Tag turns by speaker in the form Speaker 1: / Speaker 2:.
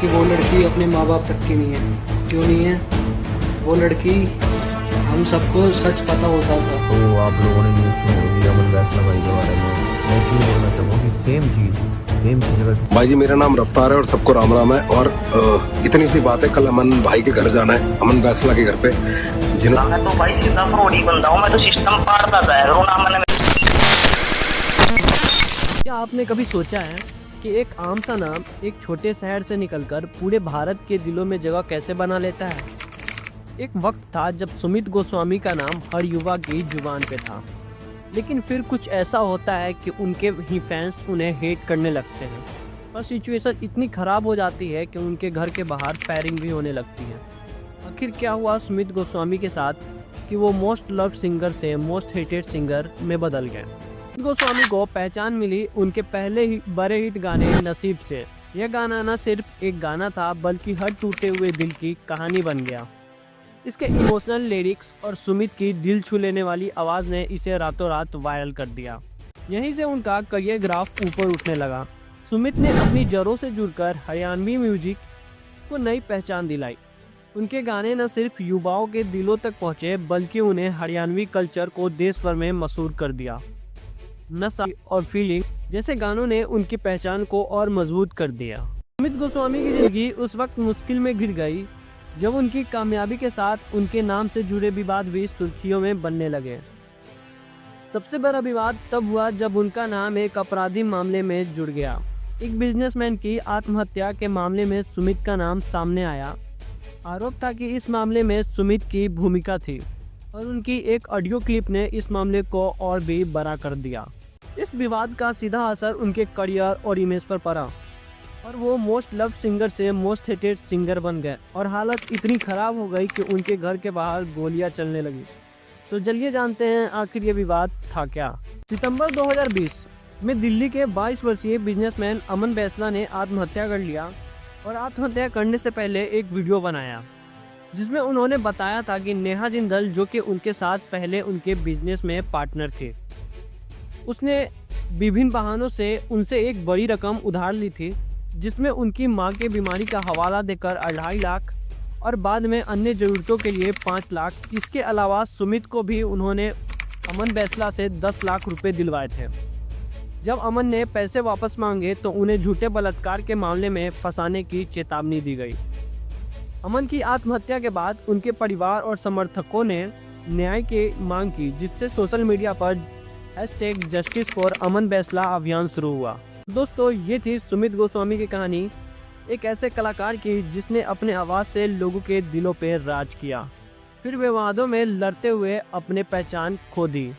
Speaker 1: कि वो लड़की अपने माँ बाप तक की नहीं है। क्यों नहीं है? वो लड़की, हम सबको सच पता होता था।
Speaker 2: तो आप लोगों ने न्यूज़ सुनी होगी अमन वैष्णव भाई के बारे में। मैं क्यों बोलना चाहूँगा कि सेम चीज़ अगर
Speaker 3: भाई जी, मेरा नाम रफ्तार है और सबको राम राम है। और इतनी सी बात है, कल अमन भाई के घर जाना है, अमन बैसला के घर पे।
Speaker 4: मैं तो भाई सीधा फ्रॉड ही बंदा हूँ। मैं तो सिस्टम पाड़ता था रोना।
Speaker 5: क्या आपने कभी सोचा है कि एक आम सा नाम एक छोटे शहर से निकलकर पूरे भारत के दिलों में जगह कैसे बना लेता है? एक वक्त था जब सुमित गोस्वामी का नाम हर युवा की जुबान पे था, लेकिन फिर कुछ ऐसा होता है कि उनके ही फैंस उन्हें हेट करने लगते हैं और सिचुएशन इतनी ख़राब हो जाती है कि उनके घर के बाहर फायरिंग भी होने लगती है। आखिर क्या हुआ सुमित गोस्वामी के साथ कि वो मोस्ट लव सिंगर से मोस्ट हेटेड सिंगर में बदल गए? सुमित गोस्वामी को पहचान मिली उनके पहले ही बड़े हिट गाने नसीब से। यह गाना न सिर्फ एक गाना था बल्कि हर टूटे हुए दिल की कहानी बन गया। इसके इमोशनल लिरिक्स और सुमित की दिल छू लेने वाली आवाज़ ने इसे रातों रात वायरल कर दिया। यहीं से उनका करियर ग्राफ ऊपर उठने लगा। सुमित ने अपनी जड़ों से जुड़कर हरियाणवी म्यूजिक को नई पहचान दिलाई। उनके गाने न सिर्फ युवाओं के दिलों तक पहुँचे बल्कि उन्हें हरियाणवी कल्चर को देश भर में मशहूर कर दिया। नशा और फीलिंग जैसे गानों ने उनकी पहचान को और मजबूत कर दिया। सुमित गोस्वामी की जिंदगी उस वक्त मुश्किल में घिर गई जब उनकी कामयाबी के साथ उनके नाम से जुड़े विवाद भी सुर्खियों में बनने लगे। सबसे बड़ा विवाद तब हुआ जब उनका नाम एक आपराधिक मामले में जुड़ गया। एक बिजनेसमैन की आत्महत्या के मामले में सुमित का नाम सामने आया। आरोप था कि इस मामले में सुमित की भूमिका थी और उनकी एक ऑडियो क्लिप ने इस मामले को और भी बड़ा कर दिया। इस विवाद का सीधा असर उनके करियर और इमेज पर पड़ा और वो मोस्ट लव सिंगर से मोस्ट हेटेड सिंगर बन गए और हालत इतनी ख़राब हो गई कि उनके घर के बाहर गोलियां चलने लगी। तो चलिए जानते हैं आखिर ये विवाद था क्या। सितंबर 2020 में दिल्ली के 22 वर्षीय बिजनेसमैन अमन बैसला ने आत्महत्या कर लिया और आत्महत्या करने से पहले एक वीडियो बनाया जिसमें उन्होंने बताया था कि नेहा जिंदल, जो कि उनके साथ पहले उनके बिजनेस में पार्टनर थे, उसने विभिन्न बहानों से उनसे एक बड़ी रकम उधार ली थी जिसमें उनकी मां की बीमारी का हवाला देकर 2.5 लाख और बाद में अन्य ज़रूरतों के लिए 5 लाख। इसके अलावा सुमित को भी उन्होंने अमन बैसला से 10 लाख रुपए दिलवाए थे। जब अमन ने पैसे वापस मांगे तो उन्हें झूठे बलात्कार के मामले में फंसाने की चेतावनी दी गई। अमन की आत्महत्या के बाद उनके परिवार और समर्थकों ने न्याय की मांग की, जिससे सोशल मीडिया पर #जस्टिस फॉर अमन बैसला अभियान शुरू हुआ। दोस्तों, ये थी सुमित गोस्वामी की कहानी, एक ऐसे कलाकार की जिसने अपने आवाज़ से लोगों के दिलों पर राज किया, फिर विवादों में लड़ते हुए अपने पहचान खो दी।